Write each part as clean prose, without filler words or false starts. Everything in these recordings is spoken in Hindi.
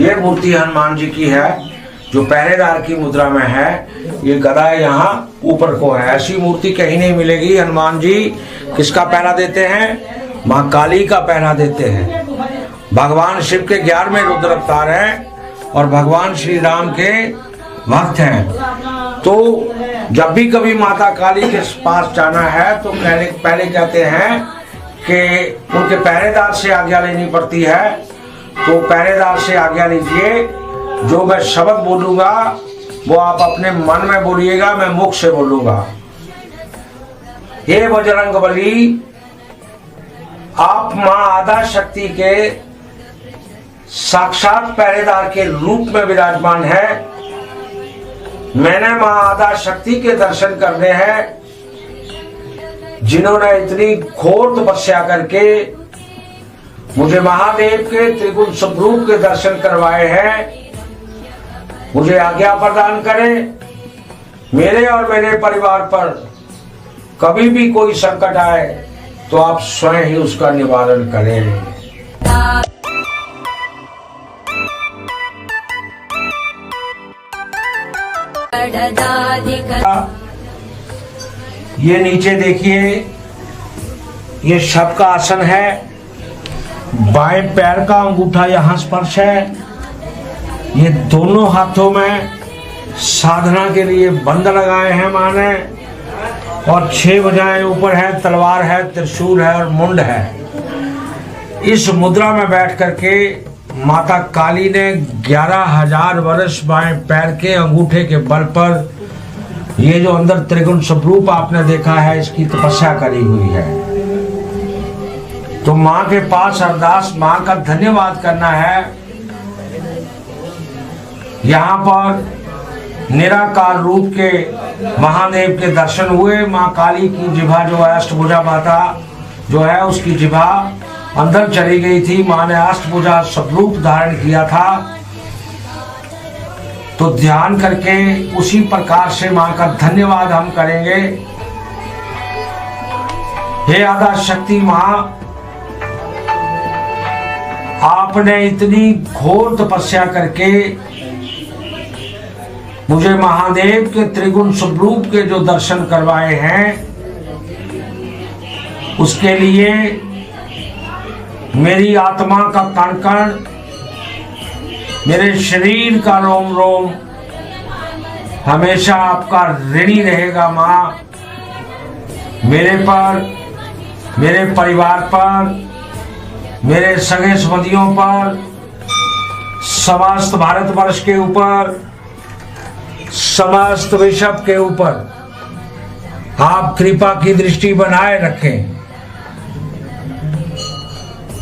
ये मूर्ति हनुमान जी की है जो पहरेदार की मुद्रा में है। ये गदा यहाँ ऊपर को है। ऐसी मूर्ति कहीं नहीं मिलेगी। हनुमान जी किसका पहरा देते हैं? माँ काली का पहरा देते हैं। भगवान शिव के 11वें रुद्र अवतार हैं और भगवान श्री राम के भक्त हैं। तो जब भी कभी माता काली के पास जाना है तो पहले कहते हैं कि उनके पहरेदार से आज्ञा लेनी पड़ती है। तो पहरेदार से आज्ञा लीजिए, जो मैं शब्द बोलूंगा वो आप अपने मन में बोलिएगा, मैं मुख से बोलूंगा। हे बजरंगबली, आप मां आद्या शक्ति के साक्षात पहरेदार के रूप में विराजमान है। मैंने मां आद्या शक्ति के दर्शन करने हैं, जिन्होंने इतनी घोर तपस्या करके मुझे महादेव के त्रिगुण स्वरूप के दर्शन करवाए हैं। मुझे आज्ञा प्रदान करें, मेरे और मेरे परिवार पर कभी भी कोई संकट आए तो आप स्वयं ही उसका निवारण करें। ये नीचे देखिए, ये शव का आसन है। बाएं पैर का अंगूठा यहाँ स्पर्श है। ये दोनों हाथों में साधना के लिए बंद लगाए हैं मां ने, और 6 भुजाएं ऊपर है, तलवार है, त्रिशूल है और मुंड है। इस मुद्रा में बैठ करके माता काली ने 11,000 वर्ष बाएं पैर के अंगूठे के बल पर ये जो अंदर त्रिगुण स्वरूप आपने देखा है, इसकी तपस्या करी हुई है। तो मां के पास अरदास, मां का धन्यवाद करना है। यहाँ पर निराकार रूप के महादेव के दर्शन हुए। मां काली की जिभा जो है, अष्टभुजा माता जो है, उसकी जिभा अंदर चली गई थी। मां ने अष्टभुजा स्वरूप धारण किया था। तो ध्यान करके उसी प्रकार से मां का धन्यवाद हम करेंगे। हे आद्या शक्ति मां, आपने इतनी घोर तपस्या करके मुझे महादेव के त्रिगुण स्वरूप के जो दर्शन करवाए हैं, उसके लिए मेरी आत्मा का कण कण, मेरे शरीर का रोम रोम हमेशा आपका ऋणी रहेगा मां। मेरे पर, मेरे परिवार पर, मेरे सगे संबंधियों पर, समस्त भारतवर्ष के ऊपर, समस्त विश्व के ऊपर आप कृपा की दृष्टि बनाए रखें।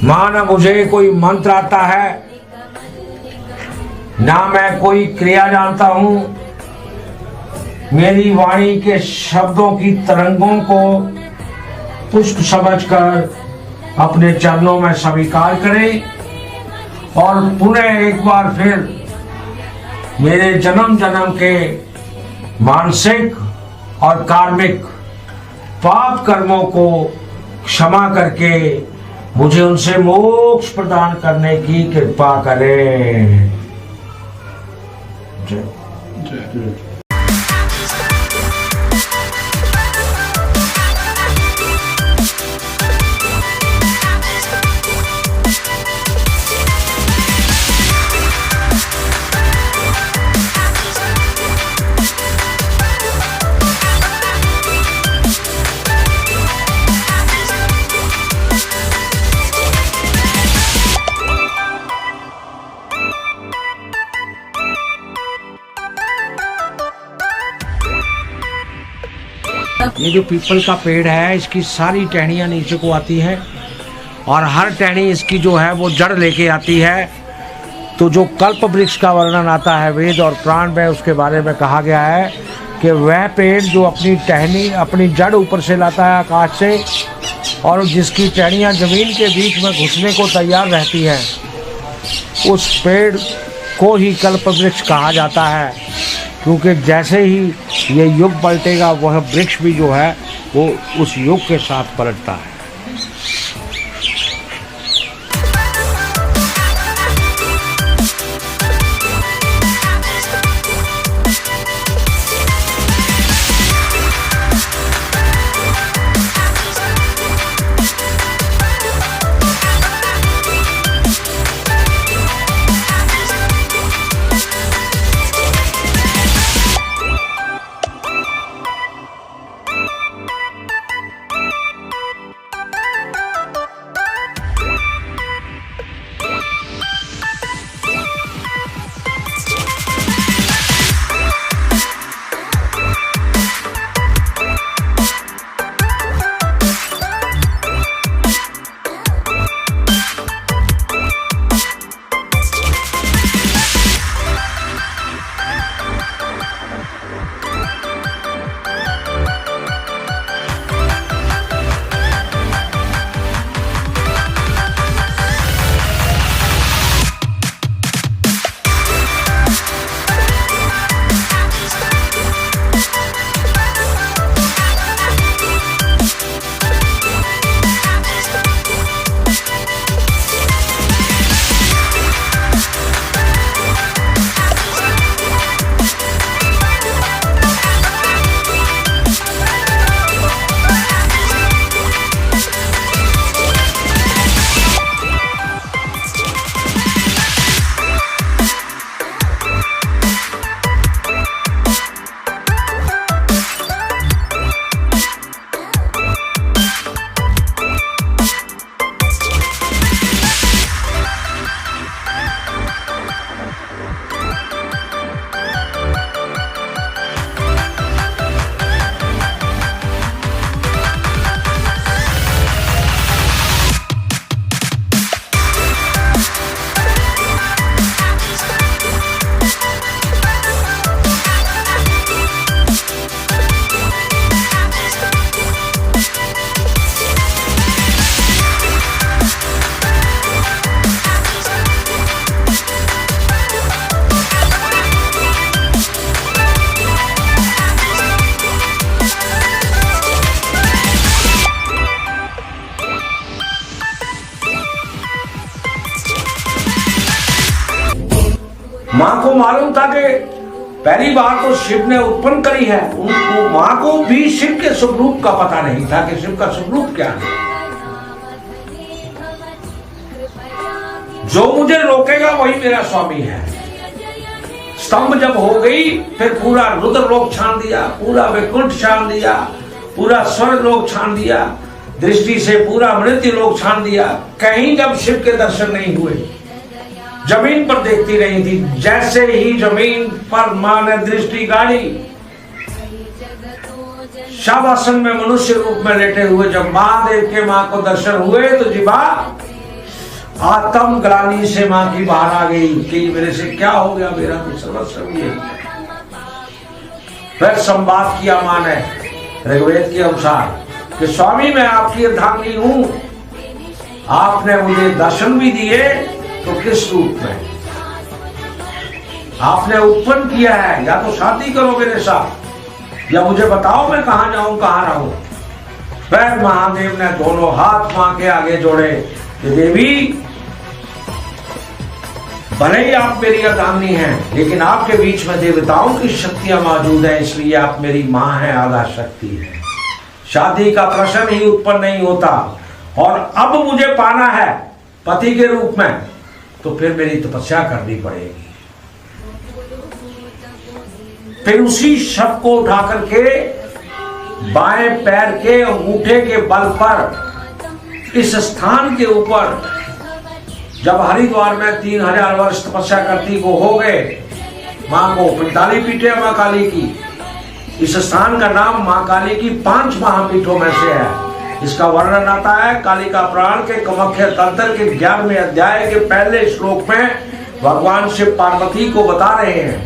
मां, ना मुझे कोई मंत्र आता है, ना मैं कोई क्रिया जानता हूं। मेरी वाणी के शब्दों की तरंगों को पुष्प समझकर अपने चरणों में स्वीकार करें और पुनः एक बार फिर मेरे जन्म जन्म के मानसिक और कार्मिक पाप कर्मों को क्षमा करके मुझे उनसे मोक्ष प्रदान करने की कृपा करें। जय जय। ये जो पीपल का पेड़ है, इसकी सारी टहनियाँ नीचे को आती हैं और हर टहनी इसकी जो है वो जड़ लेके आती है। तो जो कल्प वृक्ष का वर्णन आता है वेद और पुराण में, उसके बारे में कहा गया है कि वह पेड़ जो अपनी टहनी, अपनी जड़ ऊपर से लाता है आकाश से, और जिसकी टहनियाँ जमीन के बीच में घुसने को तैयार रहती हैं, उस पेड़ को ही कल्प वृक्ष कहा जाता है। क्योंकि जैसे ही ये युग पलटेगा, वह वृक्ष भी जो है वो उस युग के साथ पलटता है। मालूम था कि पहली बार तो शिव ने उत्पन्न करी है, उनको मां को भी शिव के स्वरूप का पता नहीं था कि शिव का स्वरूप क्या है। जो मुझे रोकेगा वही मेरा स्वामी है। स्तंभ जब हो गई, फिर पूरा रुद्र लोक छान दिया, पूरा वैकुंठ छान दिया, पूरा स्वर्ग लोक छान दिया, दृष्टि से पूरा मृत्यु लोक छान दिया। कहीं जब शिव के दर्शन नहीं हुए, जमीन पर देखती रही थी। जैसे ही जमीन पर मां ने दृष्टि गाड़ी, शवासन में मनुष्य रूप में लेटे हुए जब महादेव के मां को दर्शन हुए तो जीवा आत्म ग्लानि से मां की बाहर आ गई कि मेरे से क्या हो गया, मेरा तो सर्वस्व ये। फिर संवाद किया मां ने ऋग्वेद के अनुसार कि स्वामी मैं आपकी अर्धांगिनी हूं, आपने मुझे दर्शन भी दिए तो किस रूप में आपने उत्पन्न किया है, या तो शादी करो मेरे साथ या मुझे बताओ मैं कहां जाऊं कहां रहूं। फिर महादेव ने दोनों हाथ मां के आगे जोड़े कि देवी भले ही आप मेरी अर्धांगिनी हैं, लेकिन आपके बीच में देवताओं की शक्तियां मौजूद है, इसलिए आप मेरी मां हैं, आधा शक्ति है। शादी का प्रश्न ही उत्पन्न नहीं होता, और अब मुझे पाना है पति के रूप में तो फिर मेरी तपस्या करनी पड़ेगी। फिर उसी शव को उठा करके बाएं पैर के अंगूठे के बल पर इस स्थान के ऊपर, जब हरिद्वार में 3000 वर्ष तपस्या करती को हो गए, मां को 45 पीठे मां काली की। इस स्थान का नाम मां काली की 5 महापीठों में से है। इसका वर्णन आता है कालिका पुराण के कामाख्या तंत्र के 11वें अध्याय के पहले श्लोक में। भगवान शिव पार्वती को बता रहे हैं,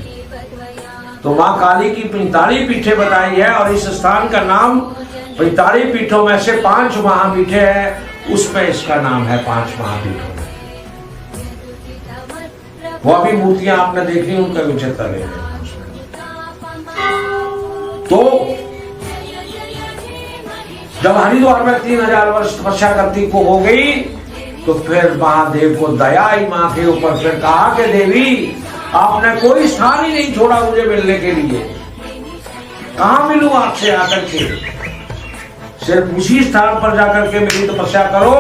तो मां काली की 45 पीठे बताई है, और इस स्थान का नाम 45 पीठों में से 5 महापीठे है, उसमें इसका नाम है 5 महापीठों। वो भी मूर्तियां आपने देखी, उनका विचार करें। तो जब हरिद्वार में 3000 वर्ष तपस्या करती को हो गई, तो फिर महादेव को दया आई मां के ऊपर। फिर कहा कि देवी आपने कोई स्थान ही नहीं छोड़ा मुझे मिलने के लिए, कहां मिलूं आपसे आकर के, सिर्फ उसी स्थान पर जाकर के मेरी तपस्या करो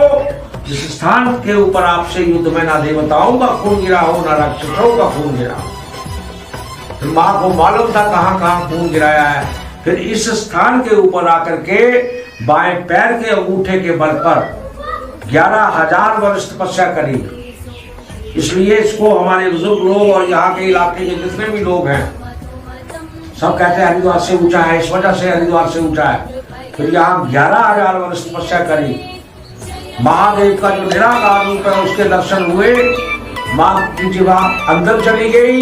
जिस स्थान के ऊपर आपसे युद्ध में ना देवताओं का खून गिरा हो ना राक्षसों का खून गिरा हो। तो मां को मालूम था कहां कहां खून गिराया है। फिर इस स्थान के ऊपर आकर के बाएं पैर के अंगूठे के बल पर 11000 वर्ष तपस्या करी। इसलिए इसको हमारे बुजुर्ग लोग और यहाँ के इलाके के जितने भी लोग हैं सब कहते हैं हरिद्वार से ऊंचा है, इस वजह से हरिद्वार से ऊंचा है। फिर यहाँ 11000 वर्ष तपस्या करी। महादेव का जो निराकार रूप है उसके दर्शन हुए, मां की जीवा अंदर चली गई,